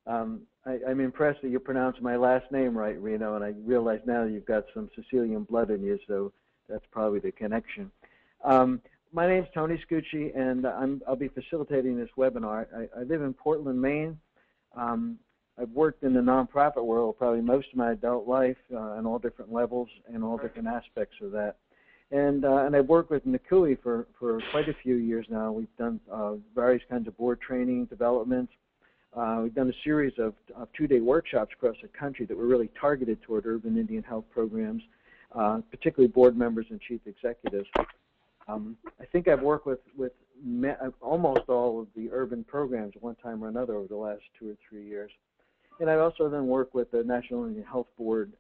I'm impressed that you pronounced my last name right, Reno, and I realize now you've got some Sicilian blood in you, so that's probably the connection. My name's Tony Scucci, and I'll be facilitating this webinar. I live in Portland, Maine. I've worked in the nonprofit world probably most of my adult life on all different levels and all different aspects of that. And I've worked with NCUIH for quite a few years now. We've done various kinds of board training, development. We've done a series of two-day workshops across the country that were really targeted toward urban Indian health programs, particularly board members and chief executives. I think I've worked with almost all of the urban programs at one time or another over the last 2 or 3 years. And I also then work with the National Indian Health Board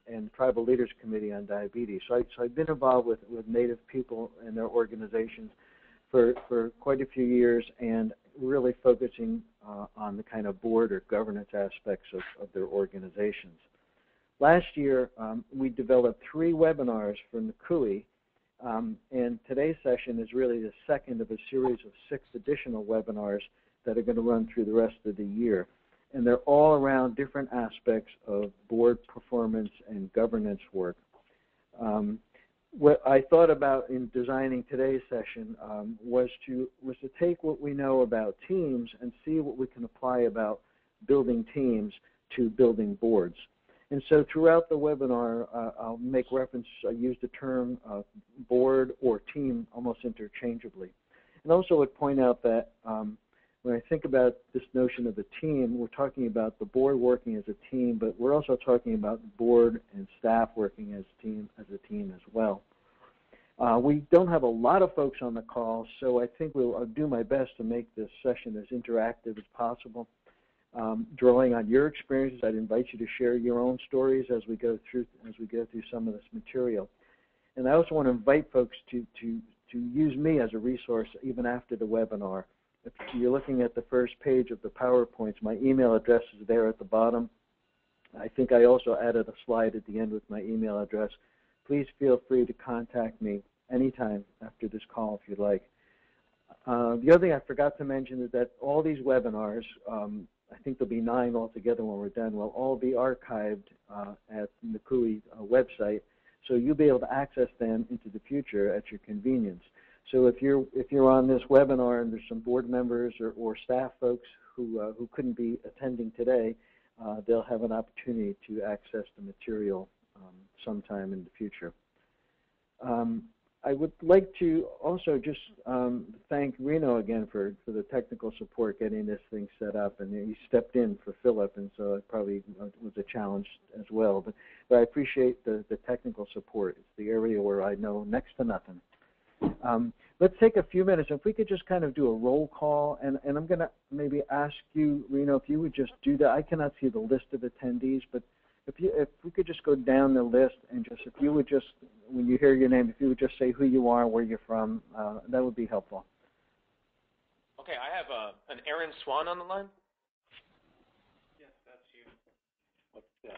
and Tribal Leaders Committee on Diabetes. So I've been involved with Native people and their organizations for quite a few years, and really focusing on the kind of board or governance aspects of their organizations. Last year, we developed 3 webinars for NCUIH, and today's session is really the second of a series of 6 additional webinars that are going to run through the rest of the year. And they're all around different aspects of board performance and governance work. What I thought about in designing today's session was to take what we know about teams and see what we can apply about building teams to building boards. And so throughout the webinar, I'll make reference, I use the term board or team almost interchangeably. And also would point out that when I think about this notion of a team, we're talking about the board working as a team, but we're also talking about the board and staff working as a team as well. We don't have a lot of folks on the call, so I think I'll do my best to make this session as interactive as possible. Drawing on your experiences, I'd invite you to share your own stories as we go through some of this material. And I also want to invite folks to use me as a resource even after the webinar. If you're looking at the first page of the PowerPoints, my email address is there at the bottom. I think I also added a slide at the end with my email address. Please feel free to contact me anytime after this call if you'd like. The other thing I forgot to mention is that all these webinars, I think there'll be 9 altogether when we're done, will all be archived at the NCUIH website, so you'll be able to access them into the future at your convenience. So if you're on this webinar and there's some board members or staff folks who couldn't be attending today, they'll have an opportunity to access the material sometime in the future. I would like to also just thank Reno again for the technical support getting this thing set up, and he stepped in for Philip, and so it probably was a challenge as well. But I appreciate the technical support. It's the area where I know next to nothing. Let's take a few minutes. If we could just kind of do a roll call, and I'm going to maybe ask you, Reno, if you would just do that. I cannot see the list of attendees, but if we could just go down the list and just, if you would just, when you hear your name, if you would just say who you are, where you're from, that would be helpful. Okay, I have an Aaron Swan on the line. Yes, that's you. What's the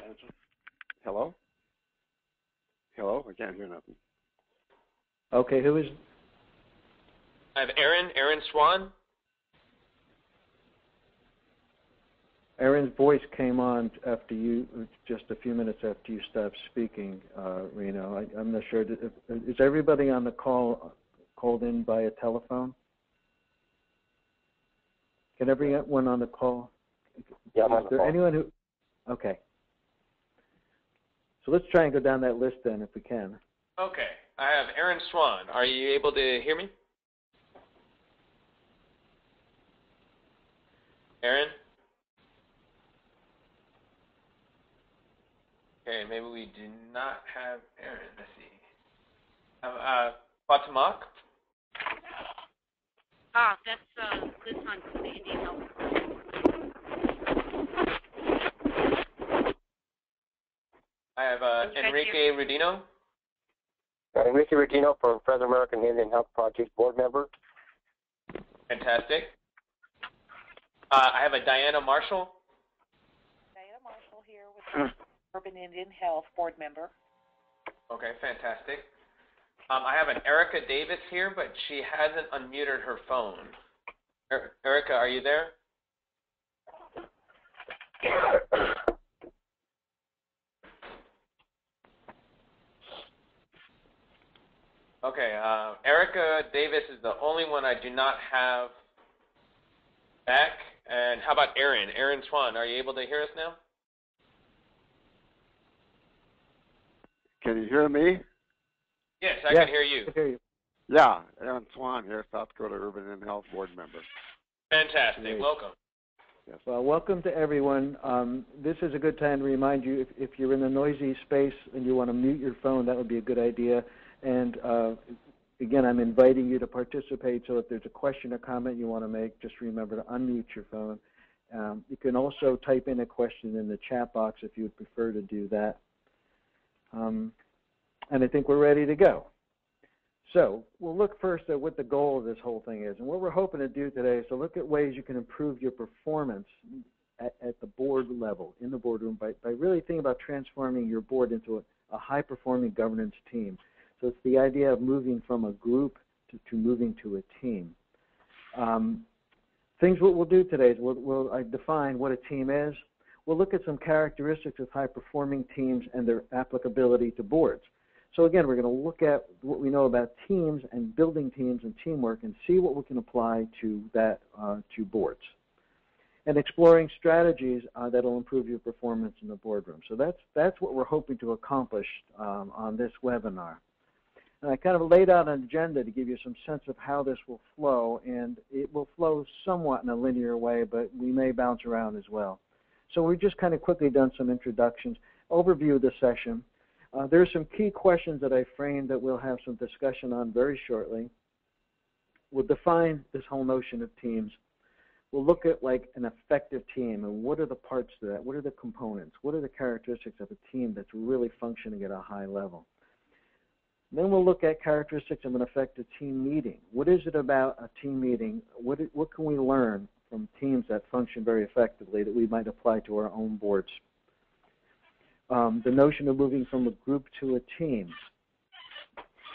answer? Hello? Hello? I can't hear nothing. Okay, who is? I have Aaron Swan. Aaron's voice came on after you, just a few minutes after you stopped speaking, Reno. I'm not sure. Is everybody on the call called in by a telephone? Can everyone on the call? Yeah, I'm on the call. Anyone who? Okay. So let's try and go down that list then, if we can. Okay, I have Aaron Swan. Are you able to hear me? Aaron? Okay, maybe we do not have Aaron. Let's see. Fatimak? That's Liz Hunt from the Indian Health. I have Enrique Rudino. Enrique Rudino from Fresno American Indian Health Project board member. Fantastic. I have a Diana Marshall. Diana Marshall here with Urban Indian Health board member. Okay, fantastic. I have an Erica Davis here, but she hasn't unmuted her phone. Erica, are you there? Okay, Erica Davis is the only one I do not have back. And how about Aaron? Aaron Swan, are you able to hear us now? Can you hear me? Yes, I can hear you. I can hear you. Yeah, Aaron Swan here, South Dakota Urban and Health Board member. Fantastic. Great. Welcome. Yes. Well, welcome to everyone. This is a good time to remind you, if you're in a noisy space and you want to mute your phone, that would be a good idea. And again, I'm inviting you to participate, so if there's a question or comment you want to make, just remember to unmute your phone. You can also type in a question in the chat box if you would prefer to do that. And I think we're ready to go. So we'll look first at what the goal of this whole thing is. And what we're hoping to do today is to look at ways you can improve your performance at the board level, in the boardroom, by really thinking about transforming your board into a high-performing governance team. So it's the idea of moving from a group to moving to a team. What we'll do today is we'll define what a team is. We'll look at some characteristics of high-performing teams and their applicability to boards. So again, we're going to look at what we know about teams and building teams and teamwork and see what we can apply to that to boards. And exploring strategies that will improve your performance in the boardroom. So that's what we're hoping to accomplish on this webinar. And I kind of laid out an agenda to give you some sense of how this will flow, and it will flow somewhat in a linear way, but we may bounce around as well. So we've just kind of quickly done some introductions, overview of the session. There are some key questions that I framed that we'll have some discussion on very shortly. We'll define this whole notion of teams. We'll look at like an effective team and what are the parts to that, what are the components, what are the characteristics of a team that's really functioning at a high level. Then we'll look at characteristics of an effective team meeting. What is it about a team meeting? What can we learn from teams that function very effectively that we might apply to our own boards? The notion of moving from a group to a team.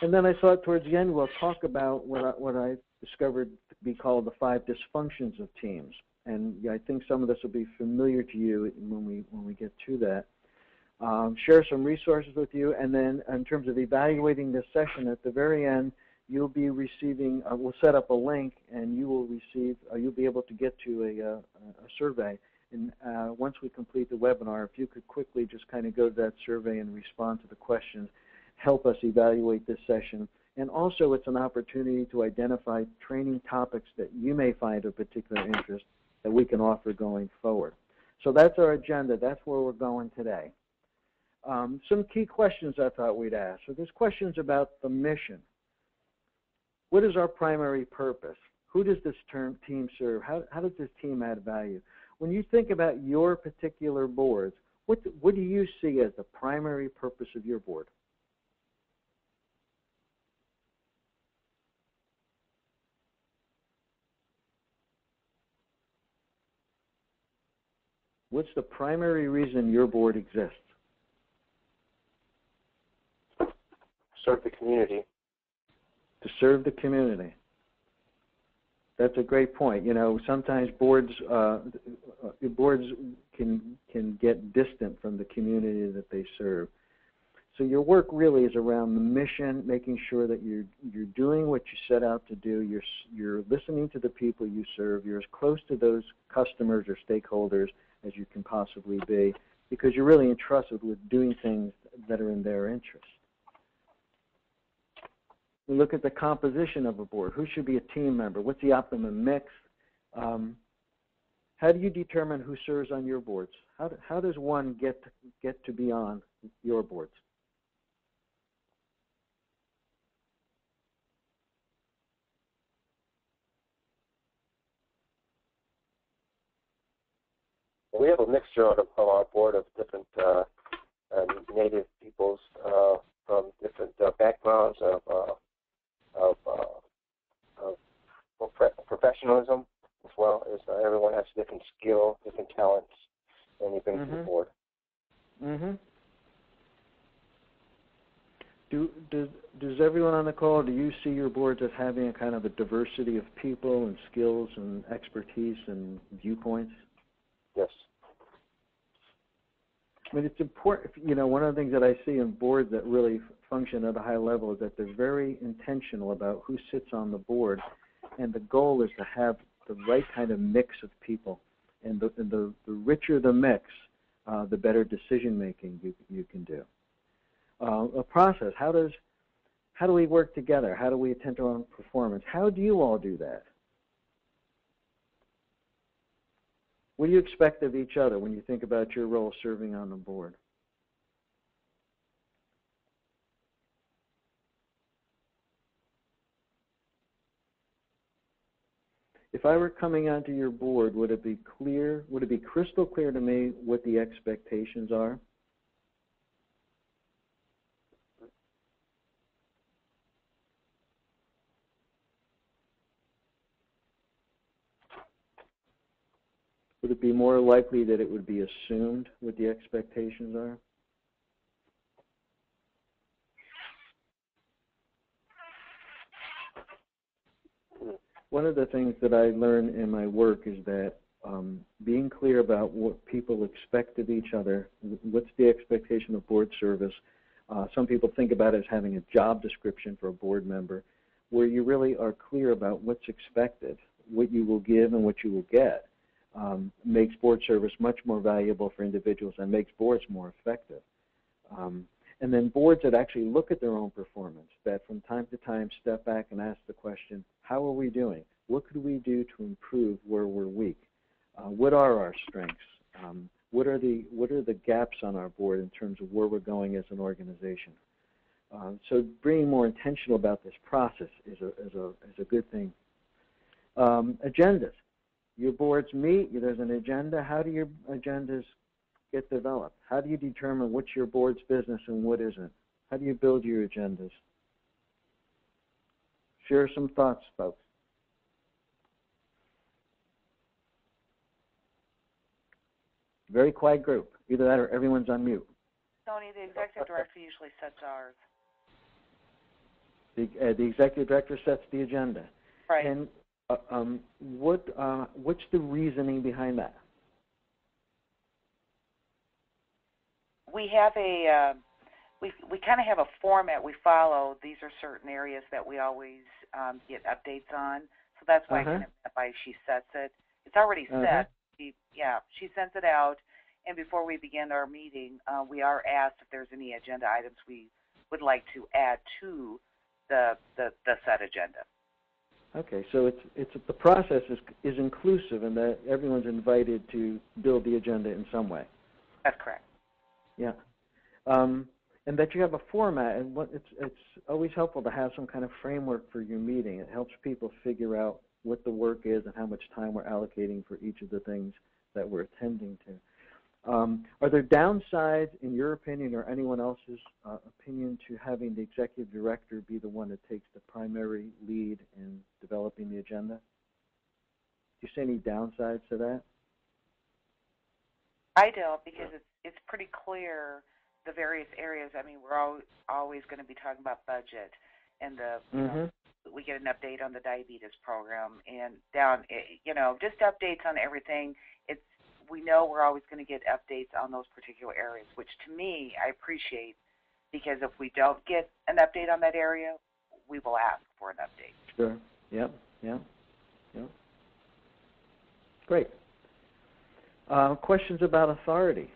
And then I thought towards the end we'll talk about what I discovered to be called the 5 dysfunctions of teams. And I think some of this will be familiar to you when we get to that. Share some resources with you, and then in terms of evaluating this session, at the very end, you'll be receiving, we'll set up a link, and you will receive, you'll be able to get to a survey. And once we complete the webinar, if you could quickly just kind of go to that survey and respond to the questions, help us evaluate this session. And also, it's an opportunity to identify training topics that you may find of particular interest that we can offer going forward. So that's our agenda. That's where we're going today. Some key questions I thought we'd ask. So there's questions about the mission. What is our primary purpose? Who does this team serve? How does this team add value? When you think about your particular boards, what do you see as the primary purpose of your board? What's the primary reason your board exists? Serve the community. To serve the community. That's a great point. You know, sometimes boards can get distant from the community that they serve. So your work really is around the mission, making sure that you're doing what you set out to do. You're listening to the people you serve. You're as close to those customers or stakeholders as you can possibly be, because you're really entrusted with doing things that are in their interest. We look at the composition of a board. Who should be a team member? What's the optimum mix? How do you determine who serves on your boards? How does one get to be on your boards? We have a mixture on our board of different native peoples from different backgrounds of professionalism, as well as everyone has different skill, different talents, and you bring to the board. Does everyone on the call, do you see your boards as having a kind of a diversity of people and skills and expertise and viewpoints? Yes. I mean, it's important, you know, one of the things that I see in boards that really function at a high level is that they're very intentional about who sits on the board, and the goal is to have the right kind of mix of people. And the richer the mix, the better decision making you can do. A process. How do we work together? How do we attend to our own performance? How do you all do that? What do you expect of each other when you think about your role serving on the board? If I were coming onto your board, would it be clear, would it be crystal clear to me what the expectations are? Would it be more likely that it would be assumed what the expectations are? One of the things that I learn in my work is that being clear about what people expect of each other, what's the expectation of board service. Some people think about it as having a job description for a board member, where you really are clear about what's expected, what you will give and what you will get. Makes board service much more valuable for individuals and makes boards more effective. And then boards that actually look at their own performance, that from time to time step back and ask the question, how are we doing? What could we do to improve where we're weak? What are our strengths? What are the gaps on our board in terms of where we're going as an organization? So being more intentional about this process is a good thing. Agendas. Your boards meet, there's an agenda. How do your agendas get developed? How do you determine what's your board's business and what isn't? How do you build your agendas? Share some thoughts, folks. Very quiet group. Either that or everyone's on mute. Tony, the executive director usually sets ours. The executive director sets the agenda. Right. And what's the reasoning behind that? We have we kind of have a format we follow. These are certain areas that we always get updates on. So that's why I kind of meant by she sets it. It's already set. She sends it out. And before we begin our meeting, we are asked if there's any agenda items we would like to add to the set agenda. Okay, so the process is inclusive in that everyone's invited to build the agenda in some way. That's correct. Yeah, and that you have a format, and it's always helpful to have some kind of framework for your meeting. It helps people figure out what the work is and how much time we're allocating for each of the things that we're attending to. Are there downsides, in your opinion or anyone else's opinion, to having the executive director be the one that takes the primary lead in developing the agenda? Do you see any downsides to that? I don't, because it's pretty clear the various areas. I mean, we're always going to be talking about budget, and we get an update on the diabetes program, and just updates on everything. We know we're always going to get updates on those particular areas, which to me I appreciate, because if we don't get an update on that area, we will ask for an update. Sure. Yep. Great. Questions about authority.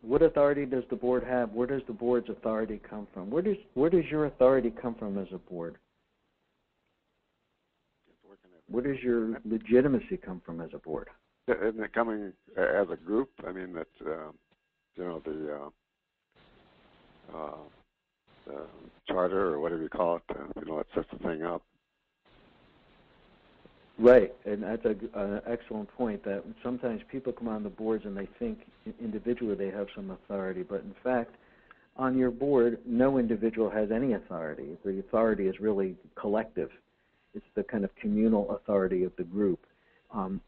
What authority does the board have? Where does the board's authority come from? Where does your authority come from as a board? Where does your legitimacy come from as a board? Isn't it coming as a group? I mean, that the charter or whatever you call it, that sets the thing up. Right, and that's an excellent point, that sometimes people come on the boards and they think individually they have some authority, but in fact, on your board, no individual has any authority. The authority is really collective. It's the kind of communal authority of the group.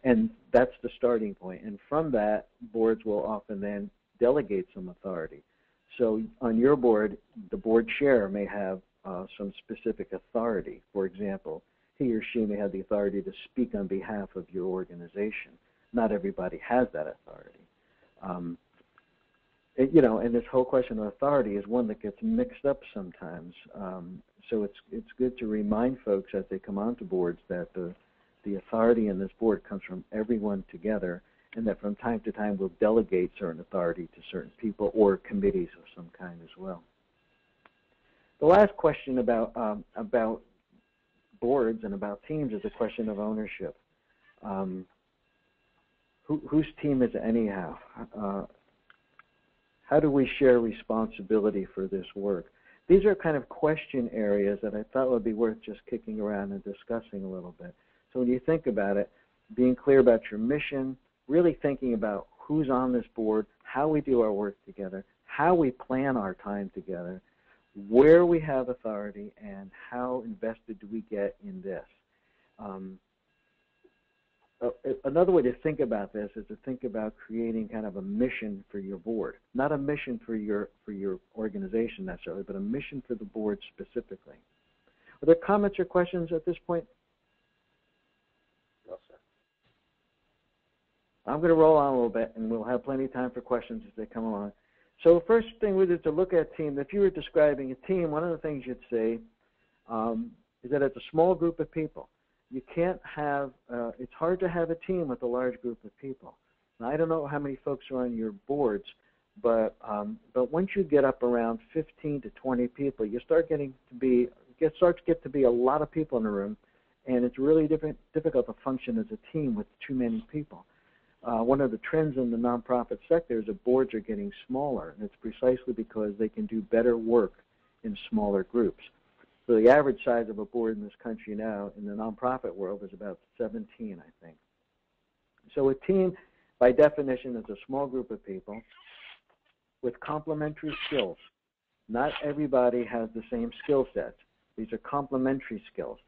And that's the starting point. And from that, boards will often then delegate some authority. So on your board, the board chair may have some specific authority. For example, he or she may have the authority to speak on behalf of your organization. Not everybody has that authority. and this whole question of authority is one that gets mixed up sometimes. So it's good to remind folks as they come onto boards that the authority in this board comes from everyone together, and that from time to time we'll delegate certain authority to certain people or committees of some kind as well. The last question about boards and about teams is a question of ownership. Whose team is it anyhow? How do we share responsibility for this work? These are kind of question areas that I thought would be worth just kicking around and discussing a little bit. So when you think about it, being clear about your mission, really thinking about who's on this board, how we do our work together, how we plan our time together, where we have authority, and how invested do we get in this. Another way to think about this is to think about creating kind of a mission for your board. Not a mission for your organization necessarily, but a mission for the board specifically. Are there comments or questions at this point? No, sir. I'm going to roll on a little bit, and we'll have plenty of time for questions as they come along. So the first thing is to look at team. If you were describing a team, one of the things you'd say is that it's a small group of people. You can't have, it's hard to have a team with a large group of people. Now, I don't know how many folks are on your boards, but once you get up around 15 to 20 people, you start getting to be, starts to get to be a lot of people in the room, and it's really difficult to function as a team with too many people. One of the trends in the nonprofit sector is that boards are getting smaller, and it's precisely because they can do better work in smaller groups. So the average size of a board in this country now in the nonprofit world is about 17, I think. So a team, by definition, is a small group of people with complementary skills. Not everybody has the same skill sets. These are complementary skills.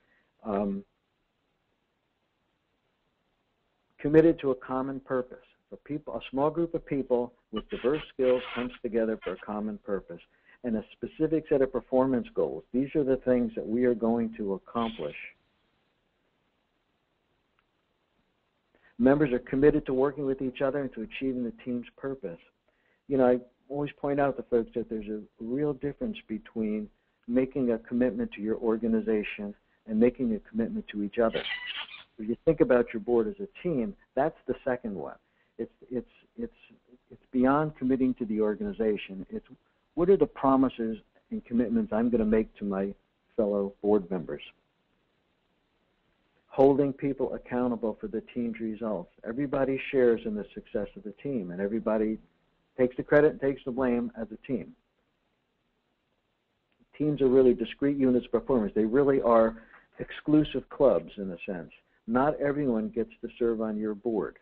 Committed to a common purpose. So a small group of people with diverse skills comes together for a common purpose. And a specific set of performance goals. These are the things that we are going to accomplish. Members are committed to working with each other and to achieving the team's purpose. I always point out to folks that there's a real difference between making a commitment to your organization and making a commitment to each other. If you think about your board as a team, that's the second one. It's beyond committing to the organization. It's what are the promises and commitments I'm going to make to my fellow board members? Holding people accountable for the team's results. Everybody shares in the success of the team, and everybody takes the credit and takes the blame as a team. Teams are really discrete units of performance. They really are exclusive clubs in a sense. Not everyone gets to serve on your board.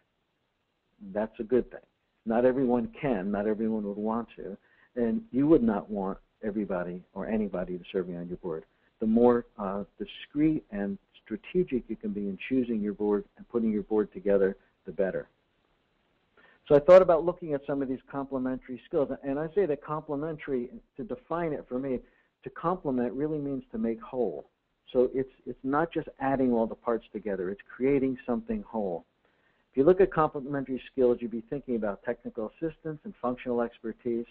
That's a good thing. Not everyone can. Not everyone would want to. And you would not want everybody or anybody to serve on your board. The more discreet and strategic you can be in choosing your board and putting your board together, the better. So I thought about looking at some of these complementary skills. And I say that complementary, to define it for me, to complement really means to make whole. So it's not just adding all the parts together. It's creating something whole. If you look at complementary skills, you'd be thinking about technical assistance and functional expertise,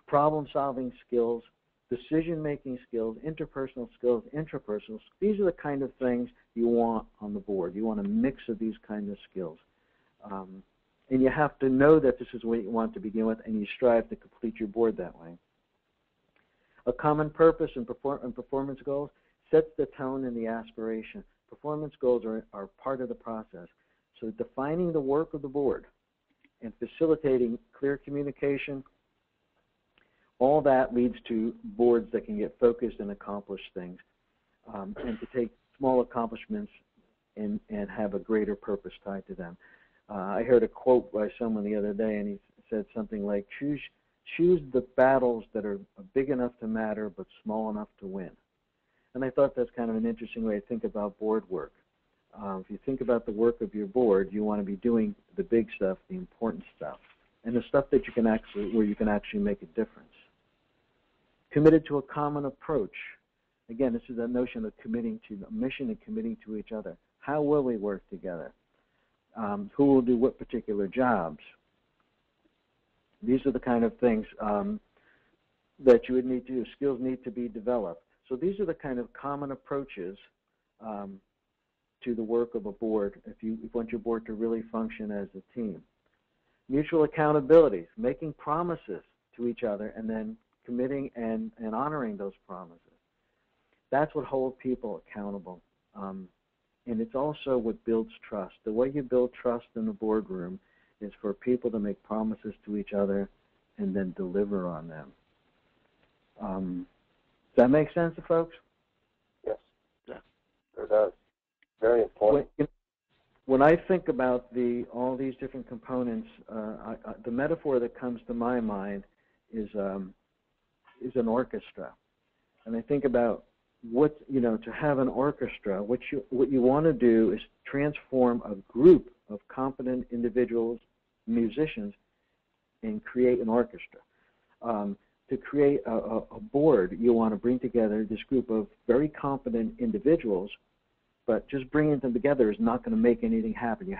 problem-solving skills, decision-making skills, interpersonal skills, intrapersonal skills. These are the kind of things you want on the board. You want a mix of these kind of skills. And you have to know that this is what you want to begin with, and you strive to complete your board that way. A common purpose and performance goals sets the tone and the aspiration. Performance goals are part of the process. So defining the work of the board and facilitating clear communication, all that leads to boards that can get focused and accomplish things, and to take small accomplishments and have a greater purpose tied to them. I heard a quote by someone the other day, and he said something like, choose the battles that are big enough to matter but small enough to win. And I thought that's kind of an interesting way to think about board work. If you think about the work of your board, you want to be doing the big stuff, the important stuff, and the stuff that where you can actually make a difference. Committed to a common approach. Again, this is that notion of committing to the mission and committing to each other. How will we work together? Who will do what particular jobs? These are the kind of things that you would need to do. Skills need to be developed. So these are the kind of common approaches to the work of a board if you want your board to really function as a team. Mutual accountability, making promises to each other and then committing and honoring those promises. That's what holds people accountable. And it's also what builds trust. The way you build trust in the boardroom is for people to make promises to each other and then deliver on them. Does that make sense to folks? Yes. Yeah. It does. Very important. When I think about all these different components, the metaphor that comes to my mind is an orchestra, and I think about to have an orchestra. What you want to do is transform a group of competent individuals, musicians, and create an orchestra. To create a board, you want to bring together this group of very competent individuals, but just bringing them together is not going to make anything happen.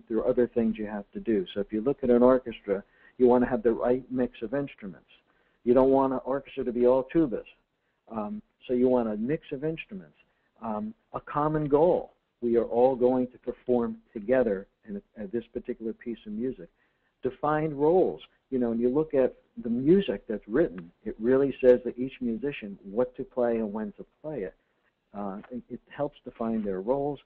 There are other things you have to do. So if you look at an orchestra, you want to have the right mix of instruments. You don't want an orchestra to be all tubas. So you want a mix of instruments. A common goal. We are all going to perform together in this particular piece of music. Defined roles. When you look at the music that's written, it really says to each musician what to play and when to play it. It helps define their roles.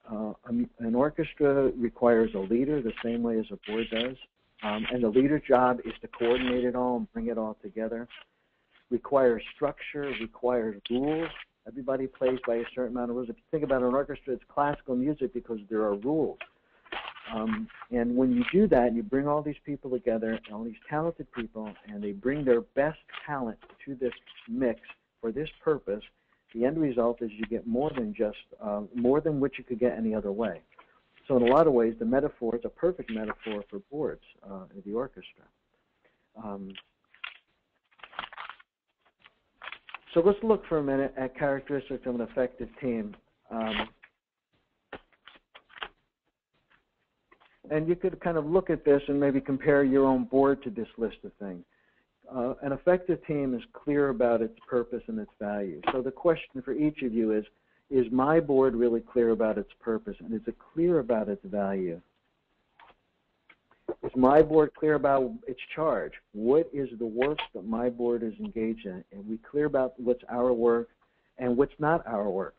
An orchestra requires a leader the same way as a board does. And the leader's job is to coordinate it all and bring it all together. Requires structure, requires rules. Everybody plays by a certain amount of rules. If you think about an orchestra, it's classical music because there are rules. And when you do that, you bring all these people together, all these talented people, and they bring their best talent to this mix for this purpose. The end result is you get more than what you could get any other way. So in a lot of ways, the metaphor is a perfect metaphor for boards, the orchestra. So let's look for a minute at characteristics of an effective team. And you could kind of look at this and maybe compare your own board to this list of things. An effective team is clear about its purpose and its value. So the question for each of you is my board really clear about its purpose, and is it clear about its value? Is my board clear about its charge? What is the work that my board is engaged in? Are we clear about what's our work and what's not our work?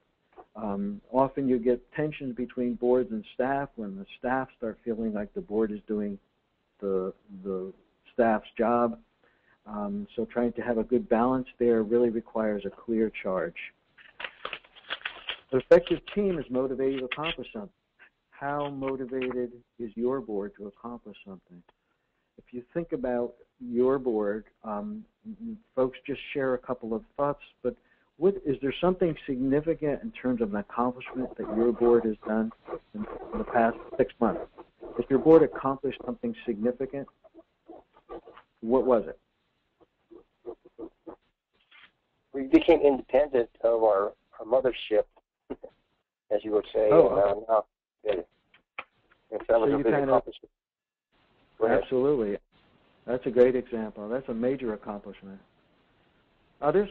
Often you get tensions between boards and staff when the staff start feeling like the board is doing the staff's job. So trying to have a good balance there really requires a clear charge. An effective team is motivated to accomplish something. How motivated is your board to accomplish something? If you think about your board, folks just share a couple of thoughts, but is there something significant in terms of an accomplishment that your board has done in the past 6 months? Has your board accomplished something significant? What was it? We became independent of our mothership, as you would say. Oh, and that was a big accomplishment. Absolutely. That's a great example. That's a major accomplishment. Others?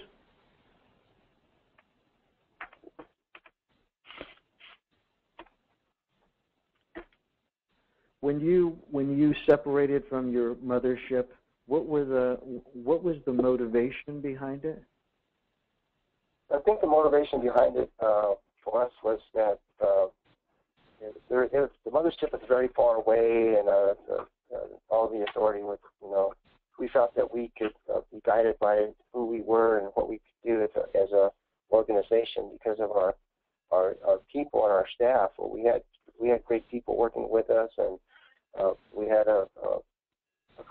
When you separated from your mothership, what was the motivation behind it? I think the motivation behind it for us was that the mothership was very far away, and all the authority was, we felt that we could be guided by who we were and what we could do as a organization because of our people and our staff. Well, we had great people working with us, and we had a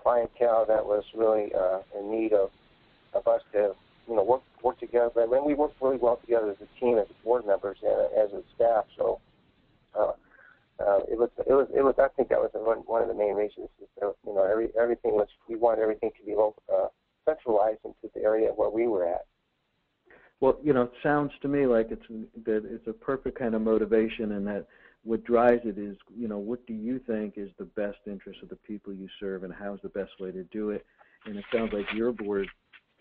clientele that was really in need of us to work together. I mean, we worked really well together as a team, as board members, and as a staff. So it was. I think that was one of the main reasons. Everything was. We wanted everything to be centralized into the area where we were at. Well, it sounds to me like it's a perfect kind of motivation, and that what drives it is, what do you think is the best interest of the people you serve, and how's the best way to do it? And it sounds like your board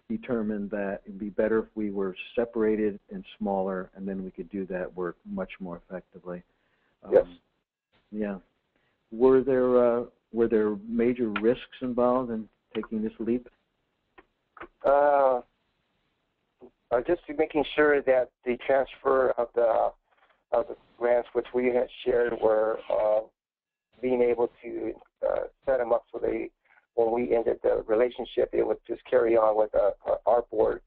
determined that it'd be better if we were separated and smaller, and then we could do that work much more effectively. Yes. Yeah. Were there major risks involved in taking this leap? Just making sure that the transfer of the grants, which we had shared, were being able to set them up so when we ended the relationship, it would just carry on with our board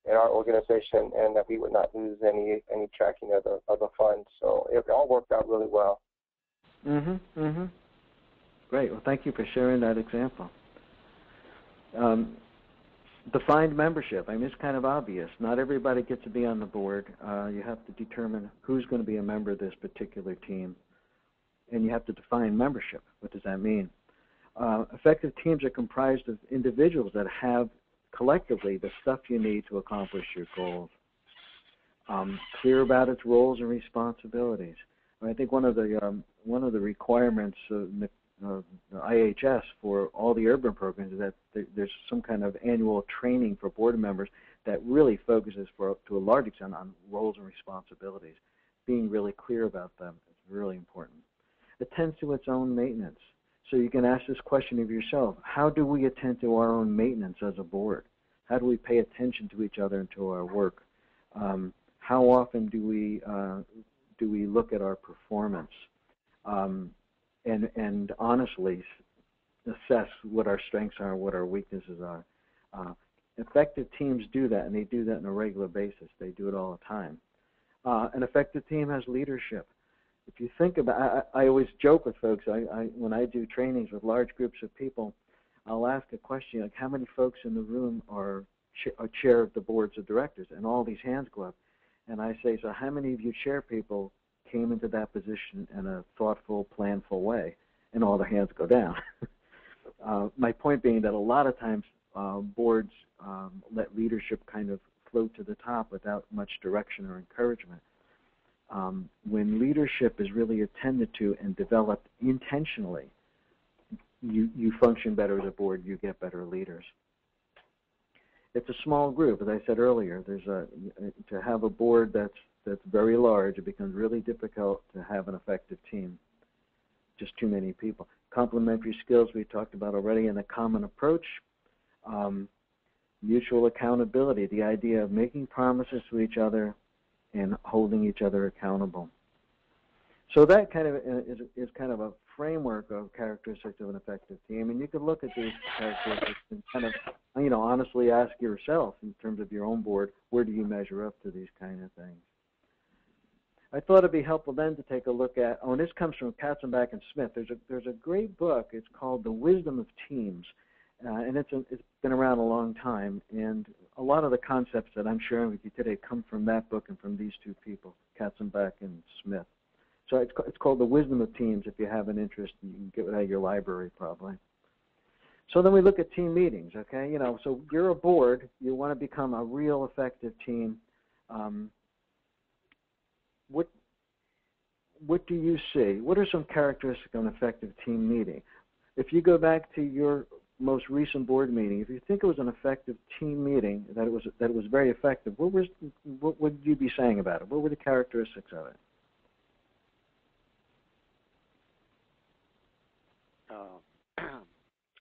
and our organization, and that we would not lose any tracking of the funds. So it all worked out really well. Great. Well, thank you for sharing that example. Defined membership. I mean, it's kind of obvious. Not everybody gets to be on the board. You have to determine who's going to be a member of this particular team, and you have to define membership. What does that mean? Effective teams are comprised of individuals that have collectively the stuff you need to accomplish your goals. Clear about its roles and responsibilities. I think one of the requirements of the IHS for all the urban programs is that there's some kind of annual training for board members that really focuses to a large extent on roles and responsibilities. Being really clear about them is really important. Attends to its own maintenance. So you can ask this question of yourself: how do we attend to our own maintenance as a board? How do we pay attention to each other and to our work? How often do we look at our performance? And honestly assess what our strengths are and what our weaknesses are. Effective teams do that, and they do that on a regular basis. They do it all the time. An effective team has leadership. If you think about, I always joke with folks, when I do trainings with large groups of people, I'll ask a question like, how many folks in the room are chair of the boards of directors? And all these hands go up. And I say, so how many of you chair people came into that position in a thoughtful, planful way? And all the hands go down. My point being that a lot of times boards let leadership kind of float to the top without much direction or encouragement. When leadership is really attended to and developed intentionally, you function better as a board, you get better leaders. It's a small group, as I said earlier. To have a board that's very large, it becomes really difficult to have an effective team. Just too many people. Complementary skills we talked about already, and a common approach. Mutual accountability, the idea of making promises to each other and holding each other accountable. So that kind of is kind of a framework of characteristics of an effective team, and you could look at these characteristics and kind of, honestly ask yourself in terms of your own board, where do you measure up to these kind of things? I thought it'd be helpful then to take a look at, and this comes from Katzenbach and Smith. There's a great book. It's called The Wisdom of Teams, and it's been around a long time. And a lot of the concepts that I'm sharing with you today come from that book and from these two people, Katzenbach and Smith. So it's called The Wisdom of Teams. If you have an interest, you can get it out of your library probably. So then we look at team meetings. Okay, so you're a board. You want to become a real effective team. What do you see? What are some characteristics of an effective team meeting? If you go back to your most recent board meeting, if you think it was an effective team meeting, that it was very effective, what would you be saying about it? What were the characteristics of it?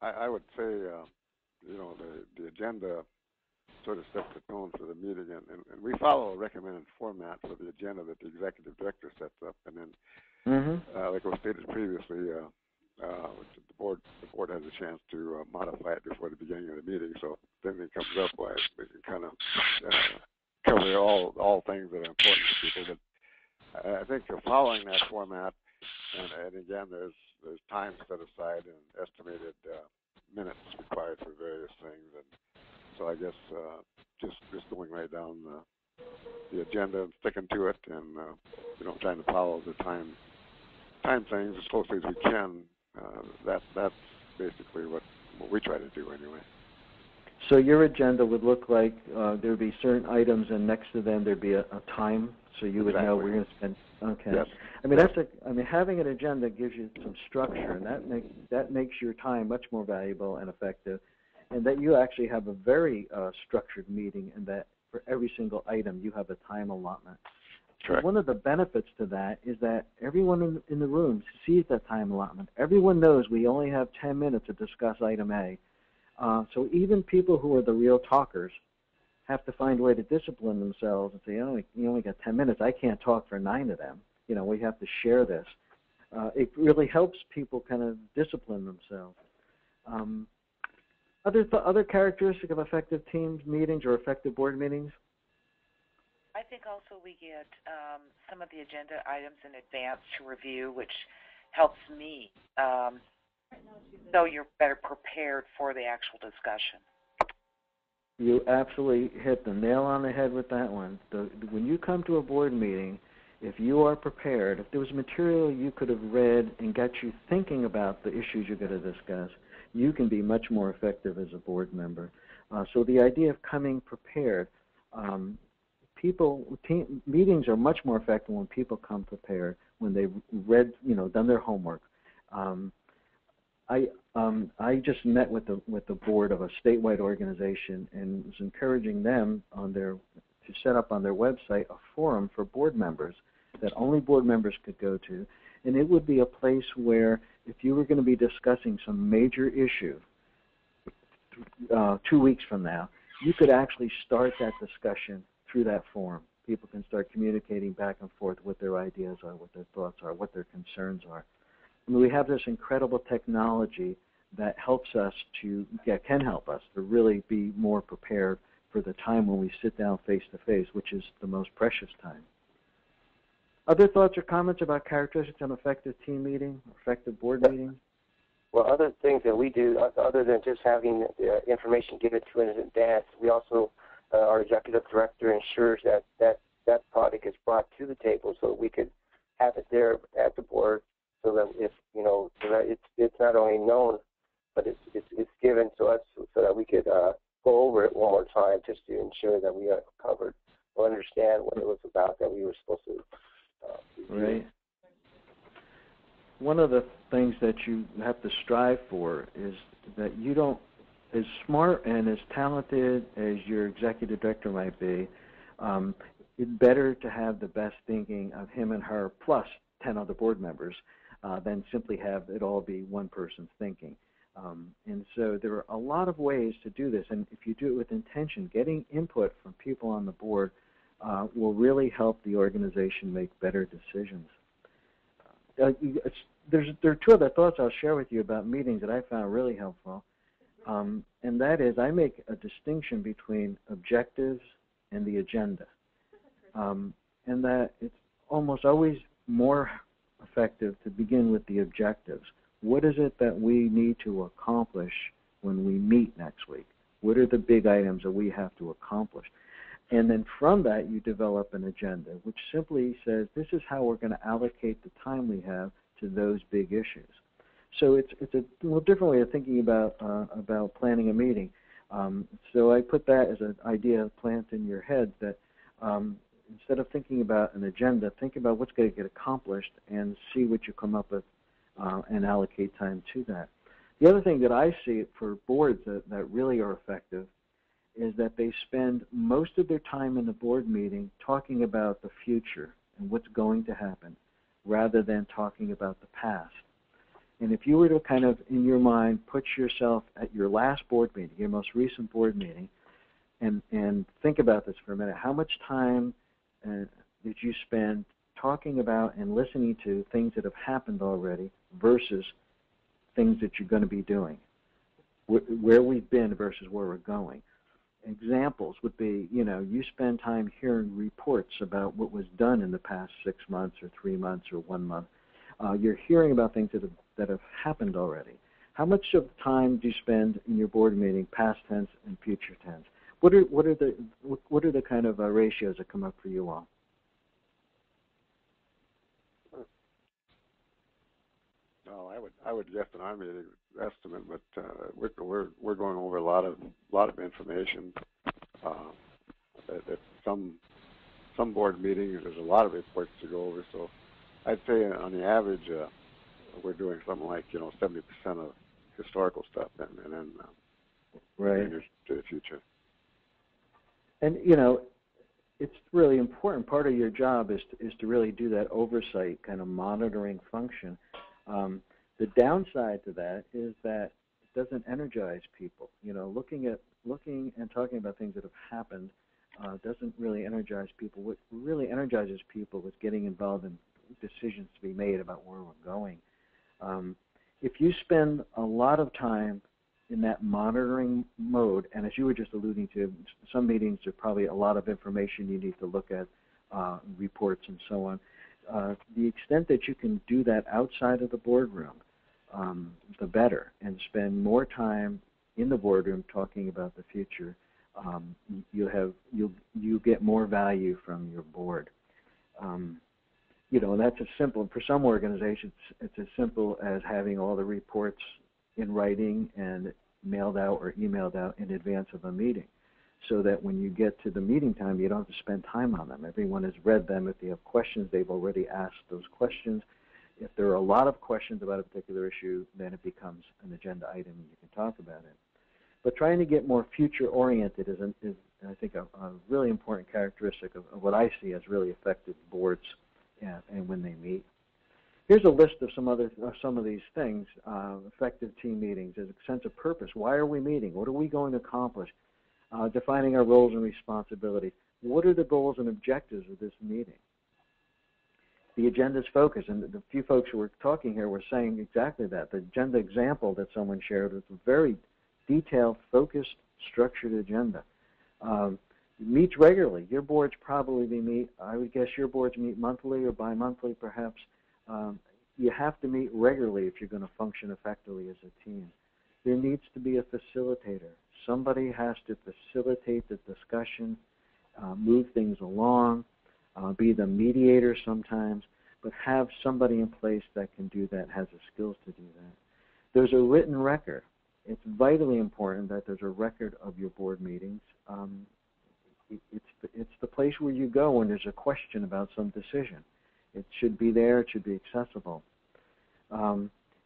I would say, the agenda sort of sets the tone for the meeting, and we follow a recommended format for the agenda that the executive director sets up, and then, like was stated previously, the board has a chance to modify it before the beginning of the meeting. So then it comes up, we can kind of cover all things that are important to people. But I think following that format, and again, there's time set aside and estimated minutes required for various things, and so I guess just going right down the agenda and sticking to it, and trying to follow the time things as closely as we can. That's basically what we try to do anyway. So your agenda would look like there would be certain items, and next to them there'd be a time so you would know we're going to spend. Okay. Yes. I mean, having an agenda gives you some structure, and that makes your time much more valuable and effective, and that you actually have a very structured meeting, and that for every single item you have a time allotment. Correct. One of the benefits to that is that everyone in the room sees that time allotment. Everyone knows we only have 10 minutes to discuss item A. So even people who are the real talkers have to find a way to discipline themselves and say, you only got 10 minutes. I can't talk for 9 of them. We have to share this. It really helps people kind of discipline themselves. Other characteristic of effective teams meetings or effective board meetings? I think also we get some of the agenda items in advance to review, which helps me so you're better prepared for the actual discussion. You absolutely hit the nail on the head with that one. When you come to a board meeting, if you are prepared, if there was material you could have read and got you thinking about the issues you're going to discuss, you can be much more effective as a board member. So the idea of coming prepared, meetings are much more effective when people come prepared, when they've read, done their homework. I just met with the board of a statewide organization and was encouraging them to set up on their website a forum for board members that only board members could go to, and it would be a place where if you were going to be discussing some major issue 2 weeks from now, you could actually start that discussion through that forum. People can start communicating back and forth what their ideas are, what their thoughts are, what their concerns are. I mean, we have this incredible technology that can help us to really be more prepared for the time when we sit down face to face, which is the most precious time. Other thoughts or comments about characteristics of an effective team meeting, effective board meeting? Well, other things that we do, other than just having the information given to us in advance, we also, our executive director ensures that product is brought to the table so that we could have it there at the board, so that so that it's not only known, but it's given to us so that we could go over it one more time just to ensure that we are covered or understand what it was about that we were supposed to. Right. One of the things that you have to strive for is that you don't, as smart and as talented as your executive director might be, it's better to have the best thinking of him and her plus 10 other board members than simply have it all be one person's thinking. And so there are a lot of ways to do this, and if you do it with intention, getting input from people on the board will really help the organization make better decisions. There are 2 other thoughts I'll share with you about meetings that I found really helpful, and that is I make a distinction between objectives and the agenda, and that it's almost always more effective to begin with the objectives. What is it that we need to accomplish when we meet next week? What are the big items that we have to accomplish? And then from that, you develop an agenda, which simply says this is how we're going to allocate the time we have to those big issues. So it's a little different way of thinking about planning a meeting. So I put that as an idea plant in your head that instead of thinking about an agenda, think about what's going to get accomplished and see what you come up with and allocate time to that. The other thing that I see for boards that really are effective is that they spend most of their time in the board meeting talking about the future and what's going to happen rather than talking about the past. And if you were to kind of, in your mind, put yourself at your last board meeting, your most recent board meeting, and think about this for a minute, how much time did you spend talking about and listening to things that have happened already versus things that you're going to be doing, where we've been versus where we're going? Examples would be, you spend time hearing reports about what was done in the past 6 months or 3 months or 1 month. You're hearing about things that have happened already. How much of time do you spend in your board meeting, past tense and future tense? What are the kind of ratios that come up for you all? No, I would guess in our meeting estimate, but we're going over a lot of information. That some some board meetings, there's a lot of reports to go over. So I'd say on the average, we're doing something like 70% of historical stuff, and then right to the future. And it's really important. Part of your job is to really do that oversight kind of monitoring function. The downside to that is that it doesn't energize people. Looking and talking about things that have happened doesn't really energize people. What really energizes people is getting involved in decisions to be made about where we're going. If you spend a lot of time in that monitoring mode, and as you were just alluding to, some meetings are probably a lot of information you need to look at, reports and so on. The extent that you can do that outside of the boardroom, the better, and spend more time in the boardroom talking about the future. You get more value from your board. And that's as simple. For some organizations, it's as simple as having all the reports in writing and mailed out or emailed out in advance of a meeting, so that when you get to the meeting time, you don't have to spend time on them. Everyone has read them. If they have questions, they've already asked those questions. If there are a lot of questions about a particular issue, then it becomes an agenda item and you can talk about it. But trying to get more future-oriented is I think, a really important characteristic of what I see as really effective boards and when they meet. Here's a list of some of these things. Effective team meetings is a sense of purpose. Why are we meeting? What are we going to accomplish? Defining our roles and responsibilities. What are the goals and objectives of this meeting? The agenda's focus, and the few folks who were talking here were saying exactly that. The agenda example that someone shared was a very detailed, focused, structured agenda. Meets regularly. Your boards probably meet, I would guess your boards meet monthly or bi-monthly perhaps. You have to meet regularly if you're going to function effectively as a team. There needs to be a facilitator. Somebody has to facilitate the discussion, move things along, be the mediator sometimes, but have somebody in place that can do that, has the skills to do that. There's a written record. It's vitally important that there's a record of your board meetings. It's the place where you go when there's a question about some decision. It should be there. It should be accessible.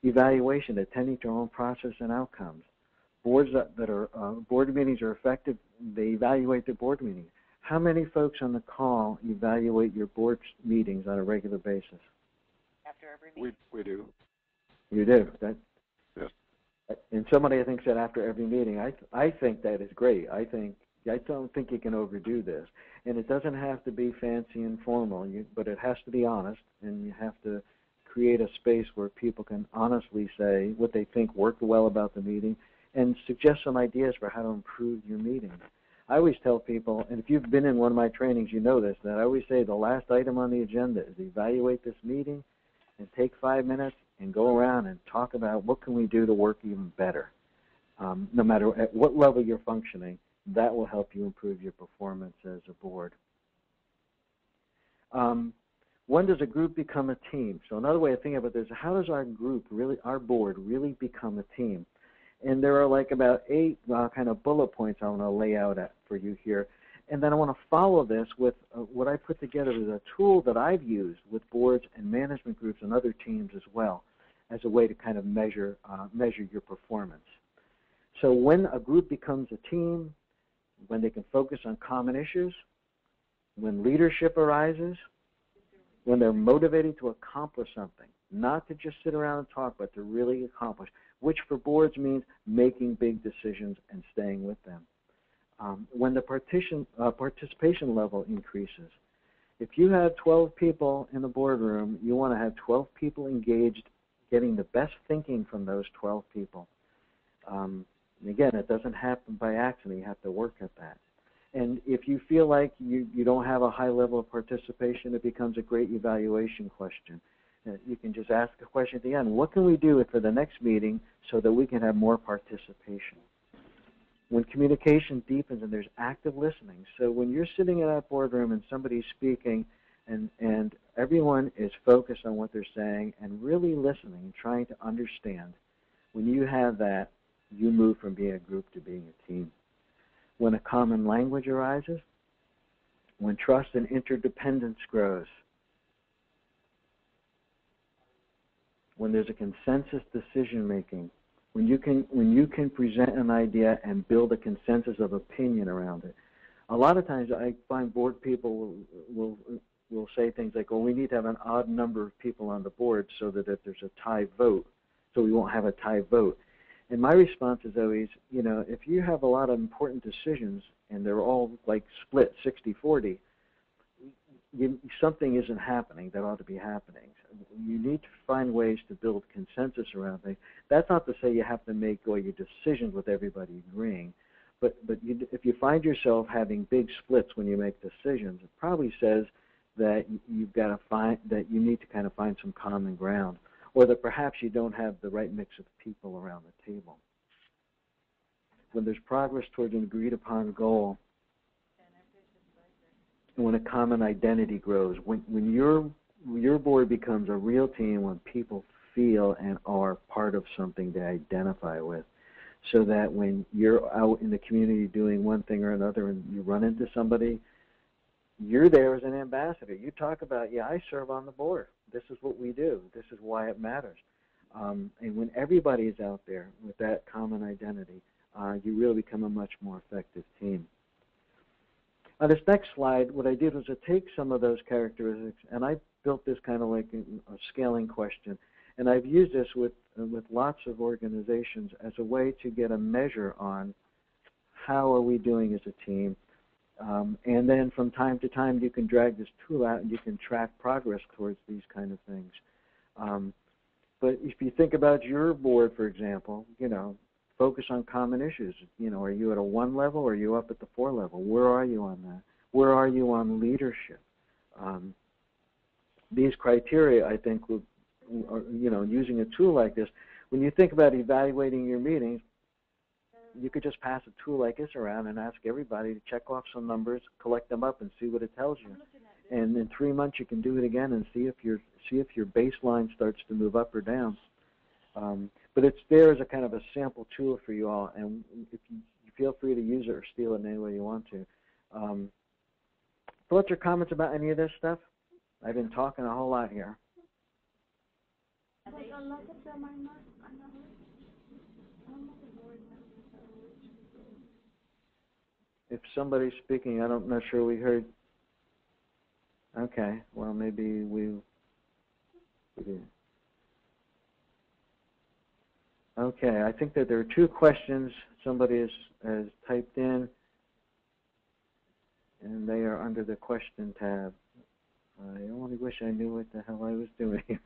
Evaluation, attending to your own process and outcomes. Boards that are board meetings are effective. They evaluate their board meetings. How many folks on the call evaluate your board meetings on a regular basis? After every meeting. We do. You do. Yes. And somebody I think said after every meeting. I think that is great. I don't think you can overdo this. And it doesn't have to be fancy and formal, but it has to be honest, and you have to create a space where people can honestly say what they think worked well about the meeting and suggest some ideas for how to improve your meeting. I always tell people, and if you've been in one of my trainings, you know this, that I always say the last item on the agenda is evaluate this meeting and take 5 minutes and go around and talk about what can we do to work even better. No matter at what level you're functioning, that will help you improve your performance as a board. When does a group become a team? So another way of thinking about this is how does our group, our board, really become a team? And there are like about 8 kind of bullet points I want to lay out for you here. And then I want to follow this with what I put together as a tool that I've used with boards and management groups and other teams as well as a way to kind of measure your performance. So when a group becomes a team, when they can focus on common issues, when leadership arises, when they're motivated to accomplish something, not to just sit around and talk, but to really accomplish, which for boards means making big decisions and staying with them. When the participation level increases. If you have 12 people in the boardroom, you want to have 12 people engaged, getting the best thinking from those 12 people. Again, it doesn't happen by accident. You have to work at that. And if you feel like you don't have a high level of participation, it becomes a great evaluation question. You can just ask a question at the end. What can we do for the next meeting so that we can have more participation? When communication deepens and there's active listening. So when you're sitting in that boardroom and somebody's speaking and everyone is focused on what they're saying and really listening and trying to understand, when you have that, you move from being a group to being a team. When a common language arises, when trust and interdependence grows, when there's a consensus decision making, when you can present an idea and build a consensus of opinion around it. A lot of times I find board people will say things like, well, we need to have an odd number of people on the board so that if there's a tie vote, so we won't have a tie vote. And my response is always, you know, if you have a lot of important decisions and they're all like split 60-40, something isn't happening that ought to be happening. You need to find ways to build consensus around things. That's not to say you have to make all your decisions with everybody agreeing, but if you find yourself having big splits when you make decisions, it probably says that you've got to find that you need to kind of find some common ground, or that perhaps you don't have the right mix of people around the table. When there's progress towards an agreed upon goal, and when a common identity grows, when your board becomes a real team, when people feel and are part of something they identify with, so that when you're out in the community doing one thing or another and you run into somebody, you're there as an ambassador. You talk about, yeah, I serve on the board. This is what we do. This is why it matters. And when everybody is out there with that common identity, you really become a much more effective team. On this next slide, what I did was to take some of those characteristics, and I built this kind of like a scaling question. And I've used this with lots of organizations as a way to get a measure on how are we doing as a team. And then from time to time, you can drag this tool out and you can track progress towards these kind of things. But if you think about your board, for example, you know, focus on common issues. You know, are you at a 1 level or are you up at the 4 level? Where are you on that? Where are you on leadership? These criteria, I think, you know, using a tool like this, when you think about evaluating your meetings, you could just pass a tool like this around and ask everybody to check off some numbers, collect them up, and see what it tells you. And in 3 months, you can do it again and see if your baseline starts to move up or down. But it's there as a kind of a sample tool for you all, and if you feel free to use it or steal it in any way you want to. Thoughts or comments about any of this stuff? I've been talking a whole lot here. If somebody's speaking, I'm not sure we heard. Okay, well maybe we did. Okay, I think that there are 2 questions somebody has typed in, and they are under the question tab. I only wish I knew what the hell I was doing.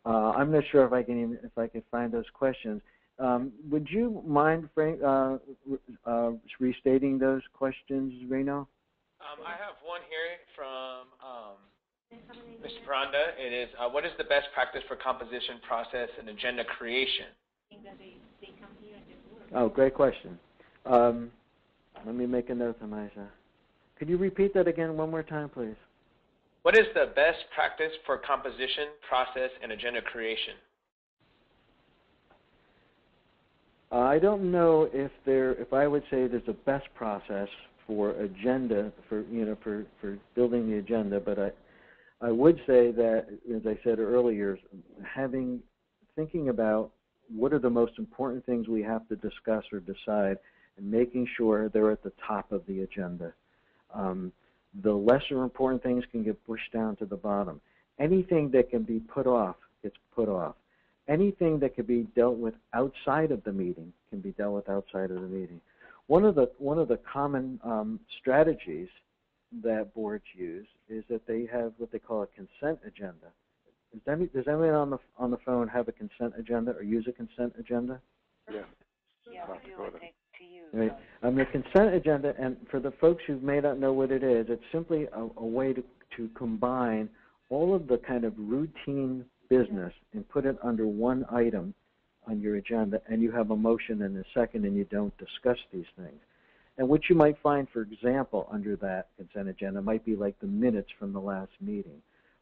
I'm not sure if I can find those questions. Would you mind restating those questions, Reno? I have one here from Mr. Branda. It is, what is the best practice for composition, process, and agenda creation? Oh, great question. Let me make a note, Amaisa. Could you repeat that again one more time, please? What is the best practice for composition, process, and agenda creation? I don't know if I would say there's a best process for agenda, for building the agenda, but I would say that, as I said earlier, thinking about what are the most important things we have to discuss or decide, and making sure they're at the top of the agenda. The lesser important things can get pushed down to the bottom. Anything that can be put off gets put off. Anything that can be dealt with outside of the meeting can be dealt with outside of the meeting. One of the common strategies that boards use is that they have what they call a consent agenda. Does anyone on the phone have a consent agenda or use a consent agenda? Yeah. Yeah, we do. I think to you. Right. The consent agenda, and for the folks who may not know what it is, it's simply a way to combine all of the kind of routine business and put it under one item on your agenda, and you have a motion and a second, and you don't discuss these things. And what you might find, for example, under that consent agenda might be like the minutes from the last meeting,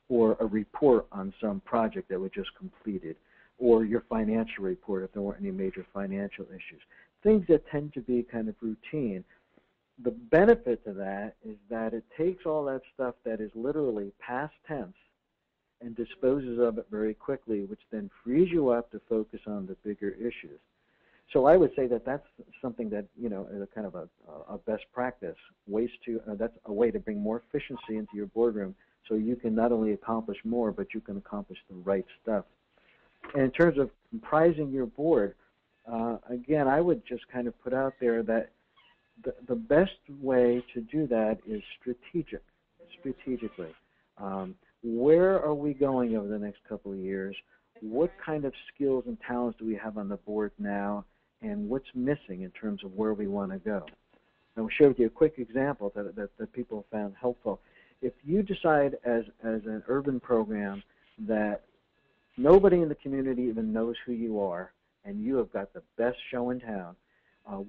or a report on some project that was just completed, or your financial report if there weren't any major financial issues. Things that tend to be kind of routine. the benefit to that is that it takes all that stuff that is literally past tense and disposes of it very quickly, which then frees you up to focus on the bigger issues. So I would say that that's something that, is a kind of a best practice. That's a way to bring more efficiency into your boardroom so you can not only accomplish more, but you can accomplish the right stuff. And in terms of comprising your board, again, I would just kind of put out there that the best way to do that is strategically. Where are we going over the next couple of years? What kind of skills and talents do we have on the board now, and what's missing in terms of where we want to go? And we'll share with you a quick example that people found helpful. If you decide as an urban program that nobody in the community even knows who you are, and you have got the best show in town,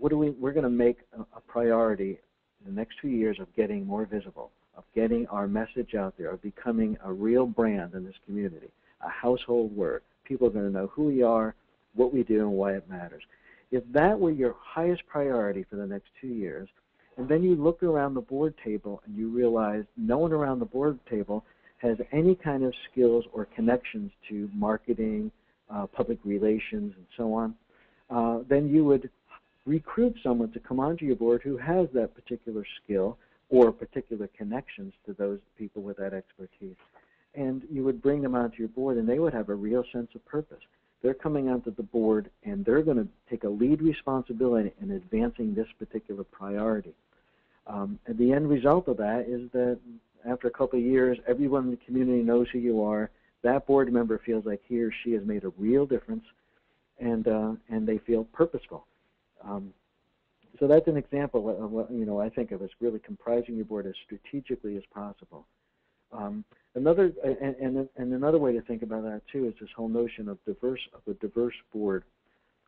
we're going to make a priority in the next 2 years of getting more visible, of getting our message out there, of becoming a real brand in this community, a household word. People are going to know who we are, what we do, and why it matters. If that were your highest priority for the next 2 years, and then you look around the board table and you realize no one around the board table has any kind of skills or connections to marketing, public relations, and so on, then you would recruit someone to come onto your board who has that particular skill or particular connections to those people with that expertise. And you would bring them onto your board, and they would have a real sense of purpose. They're coming onto the board, and they're going to take a lead responsibility in advancing this particular priority. And the end result of that is that after a couple of years, everyone in the community knows who you are. That board member feels like he or she has made a real difference, and they feel purposeful. So that's an example of what I think of as really comprising your board as strategically as possible. Another way to think about that too is this whole notion of a diverse board.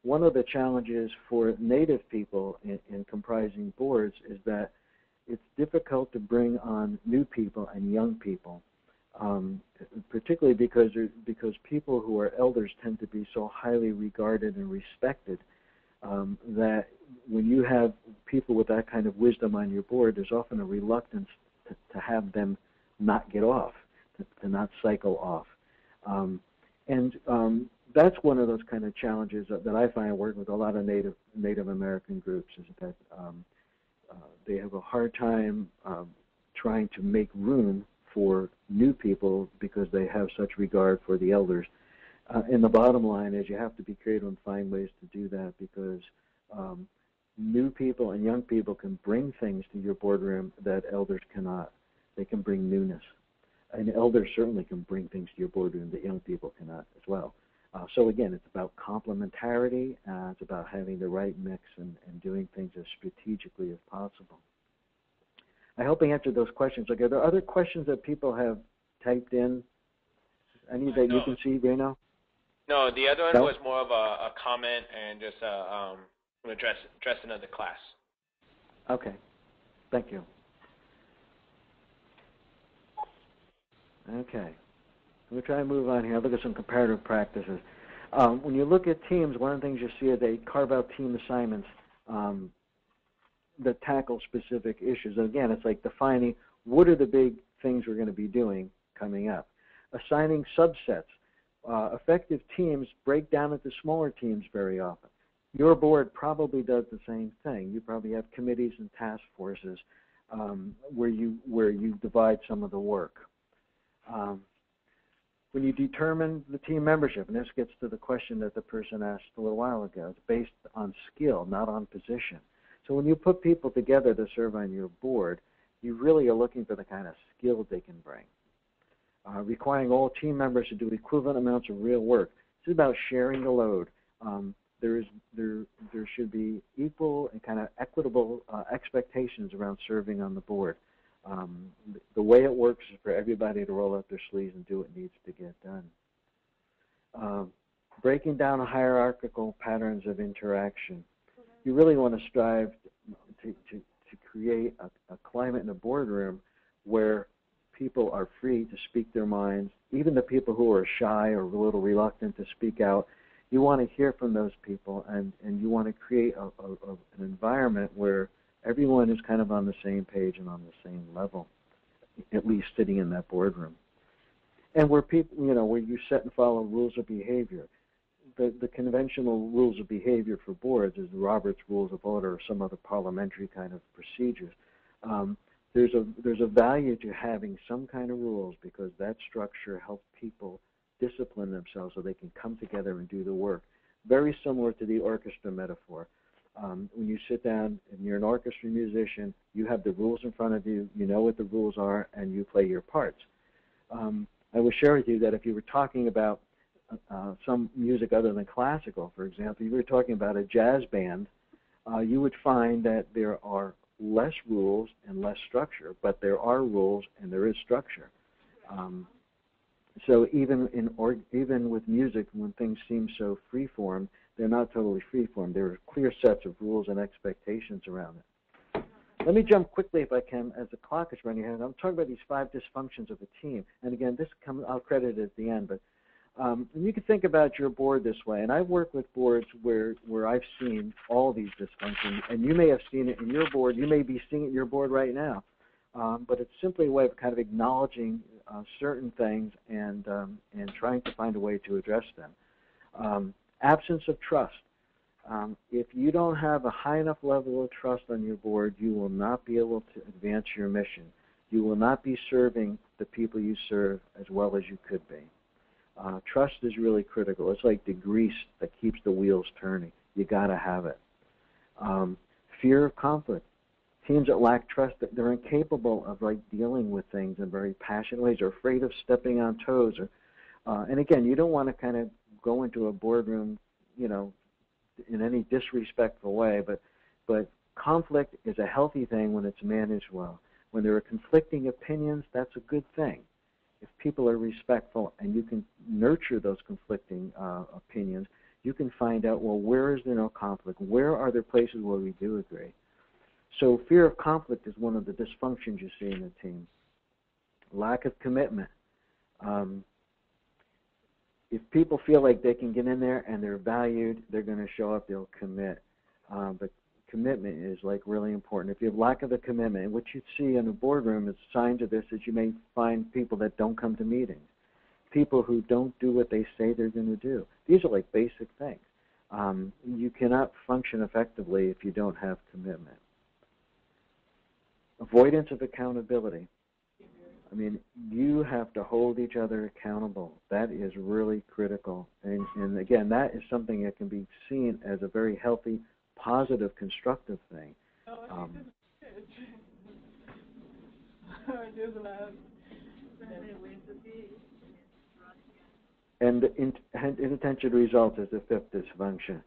One of the challenges for Native people in comprising boards is that it's difficult to bring on new people and young people, particularly because people who are elders tend to be so highly regarded and respected that when you have people with that kind of wisdom on your board, there's often a reluctance to have them not get off, to not cycle off. That's one of those kind of challenges that I find working with a lot of Native American groups, is that they have a hard time trying to make room for new people because they have such regard for the elders. And the bottom line is you have to be creative and find ways to do that, because new people and young people can bring things to your boardroom that elders cannot. They can bring newness. And elders certainly can bring things to your boardroom that young people cannot as well. So again, it's about complementarity. It's about having the right mix and doing things as strategically as possible. I hope I answered those questions. Okay, are there other questions that people have typed in? Any that you can see, Reno? No, the other one was more of a comment and just address another class. Okay, thank you. Okay, we'll try and move on here. Look at some comparative practices. When you look at teams, one of the things you see is they carve out team assignments that tackle specific issues. And again, it's like defining what are the big things we're going to be doing coming up. Assigning subsets. Effective teams break down into smaller teams very often. Your board probably does the same thing. You probably have committees and task forces where you divide some of the work. When you determine the team membership, and this gets to the question that the person asked a little while ago, it's based on skill, not on position. So when you put people together to serve on your board, you really are looking for the kind of skills they can bring. Requiring all team members to do equivalent amounts of real work. This is about sharing the load. There should be equal and kind of equitable expectations around serving on the board. The way it works is for everybody to roll up their sleeves and do what needs to get done. Breaking down hierarchical patterns of interaction. You really want to strive to create a climate in the boardroom where people are free to speak their minds. Even the people who are shy or a little reluctant to speak out, you want to hear from those people, and you want to create an environment where everyone is kind of on the same page and on the same level, at least sitting in that boardroom. And where people, where you set and follow rules of behavior. The conventional rules of behavior for boards is Robert's Rules of Order or some other parliamentary kind of procedures. There's a value to having some kind of rules because that structure helps people discipline themselves so they can come together and do the work. Very similar to the orchestra metaphor. When you sit down and you're an orchestra musician, you have the rules in front of you, you know what the rules are, and you play your parts. I will share with you that if you were talking about some music other than classical, for example, if you were talking about a jazz band, you would find that there are less rules and less structure, but there are rules and there is structure. So even with music, when things seem so free-form, they're not totally free-form. There are clear sets of rules and expectations around it. Let me jump quickly, if I can, as the clock is running out. I'm talking about these 5 dysfunctions of a team. And again, I'll credit it at the end, but you can think about your board this way. And I've worked with boards where I've seen all these dysfunctions, and you may have seen it in your board. You may be seeing it in your board right now. But it's simply a way of kind of acknowledging certain things and trying to find a way to address them. Absence of trust. If you don't have a high enough level of trust on your board, you will not be able to advance your mission. You will not be serving the people you serve as well as you could be. Trust is really critical. It's like the grease that keeps the wheels turning. You got to have it. Fear of conflict. Teams that lack trust, they're incapable of dealing with things in very passionate ways, or afraid of stepping on toes. And again, you don't want to kind of go into a boardroom, in any disrespectful way. But conflict is a healthy thing when it's managed well. When there are conflicting opinions, that's a good thing. If people are respectful and you can nurture those conflicting opinions, you can find out, well, where is there no conflict? Where are there places where we do agree? So fear of conflict is one of the dysfunctions you see in a team. Lack of commitment. If people feel like they can get in there and they're valued, they're going to show up, they'll commit. But commitment is really important. If you have lack of the commitment, and what you see in a boardroom is signs of this is you may find people that don't come to meetings, people who don't do what they say they're going to do. These are basic things. You cannot function effectively if you don't have commitment. Avoidance of accountability. I mean, you have to hold each other accountable. That is really critical. And again, that is something that can be seen as a very healthy, positive, constructive thing. And inattention to results is the 5th dysfunction.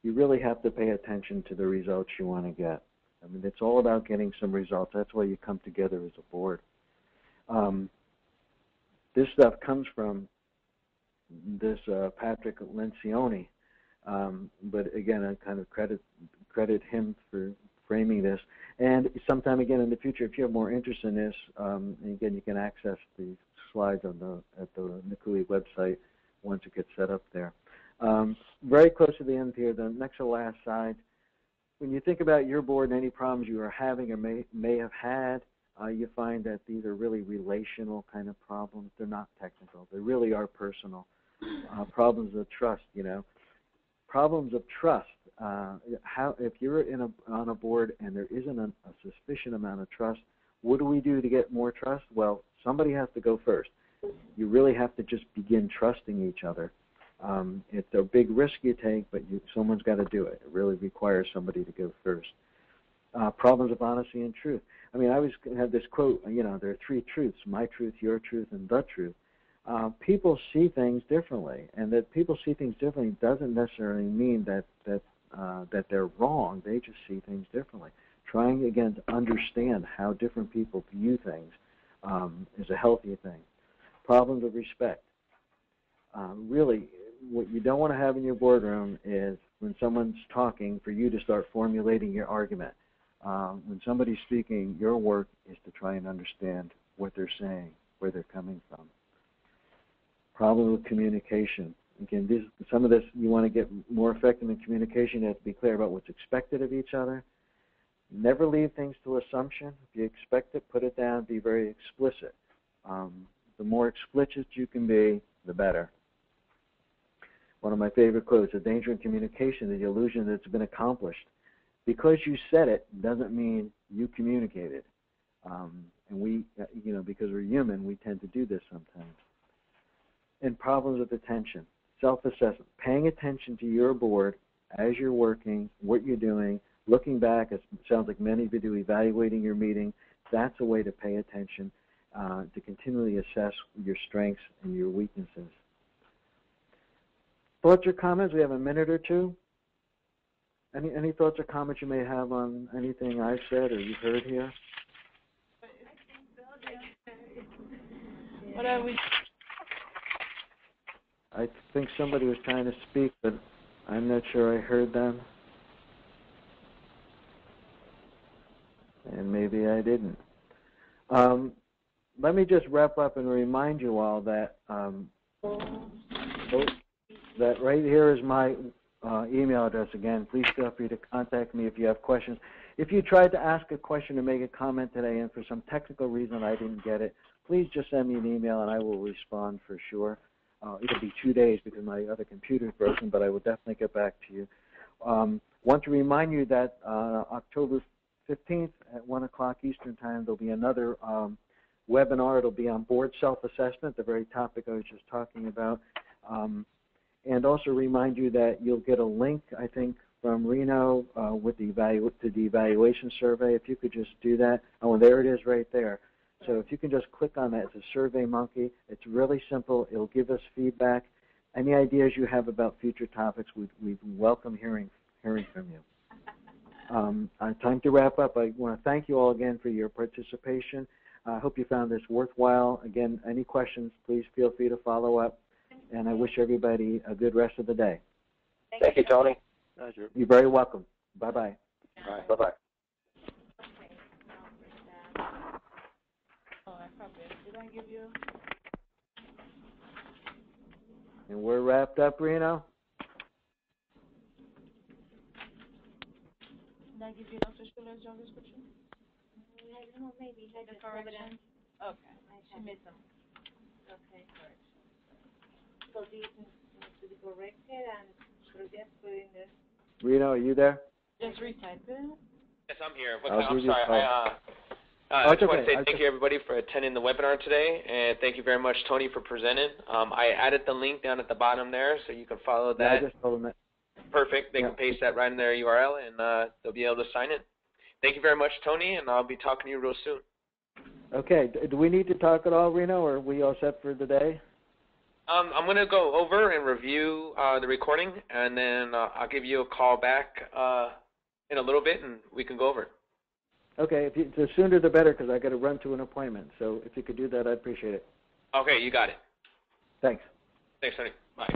You really have to pay attention to the results you want to get. I mean, it's all about getting some results. That's why you come together as a board. This stuff comes from this Patrick Lencioni, but again, I kind of credit him for framing this. And sometime again in the future, if you have more interest in this, and again, you can access the slides at the NCUIH website once it gets set up there. Very close to the end here, the next to last slide. When you think about your board and any problems you are having or may have had, you find that these are really relational kind of problems. They're not technical. They really are personal. Problems of trust, Problems of trust. If you're on a board and there isn't a sufficient amount of trust, what do we do to get more trust? Well, somebody has to go first. You really have to just begin trusting each other. It's a big risk you take, but someone's got to do it. It really requires somebody to go first. Problems of honesty and truth. I mean, I always have this quote, there are 3 truths, my truth, your truth, and the truth. People see things differently, and that people see things differently doesn't necessarily mean that they're wrong. They just see things differently. Trying, again, to understand how different people view things is a healthy thing. Problems of respect. Really, what you don't want to have in your boardroom is when someone's talking for you to start formulating your argument. When somebody's speaking, your work is to try and understand what they're saying, where they're coming from. Problem with communication. Again, some of this, you want to get more effective in communication. You have to be clear about what's expected of each other. Never leave things to assumption. If you expect it, put it down. Be very explicit. The more explicit you can be, the better. One of my favorite quotes: "The danger in communication is the illusion that it's been accomplished." Because you said it doesn't mean you communicated. And we, because we're human, we tend to do this sometimes. And problems with attention, self-assessment, paying attention to your board as you're working, what you're doing, looking back. It sounds like many of you do, evaluating your meeting. That's a way to pay attention, to continually assess your strengths and your weaknesses. Thoughts or comments? We have a minute or two. Any thoughts or comments you may have on anything I've said or you've heard here? What are we? I think somebody was trying to speak, but I'm not sure I heard them. And maybe I didn't. Let me just wrap up and remind you all that that right here is my email address again. Please feel free to contact me if you have questions. If you tried to ask a question or make a comment today and for some technical reason I didn't get it, please just send me an email and I will respond for sure. It'll be 2 days because my other computer is broken, but I will definitely get back to you. Want to remind you that October 15th at 1 o'clock Eastern Time, there'll be another webinar. It'll be on board self-assessment, the very topic I was just talking about. And also remind you that you'll get a link, I think, from Reno with the evaluation survey. If you could just do that. Oh, there it is right there. So if you can just click on that, it's a Survey Monkey. It's really simple. It'll give us feedback. Any ideas you have about future topics, we'd welcome hearing from you. Time to wrap up. I want to thank you all again for your participation. I hope you found this worthwhile. Again, any questions, please feel free to follow up. And I wish everybody a good rest of the day. Thank you, Tony. Thank you. You're very welcome. Bye-bye. Bye. Bye-bye. Oh, I probably did. I give you? And we're wrapped up, Reno? Did I give you Dr. Schuller's job description? I don't know, maybe. The correction? Okay. She made some. Okay. So these need to be corrected and just put in this. Reno, are you there? Just retype it. Yes, I'm here. I'll I'm sorry. I just want to say thank you, everybody, for attending the webinar today, and thank you very much, Tony, for presenting. I added the link down at the bottom there, so you can follow that. Yeah, I just told them that. Perfect. They can paste that right in their URL, and they'll be able to sign it. Thank you very much, Tony, and I'll be talking to you real soon. Okay. Do we need to talk at all, Reno, or are we all set for the day? I'm going to go over and review the recording, and then I'll give you a call back in a little bit, and we can go over it. Okay. The sooner the better, because I got to run to an appointment. So if you could do that, I'd appreciate it. Okay, you got it. Thanks. Thanks, Tony. Bye.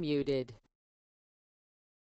Muted.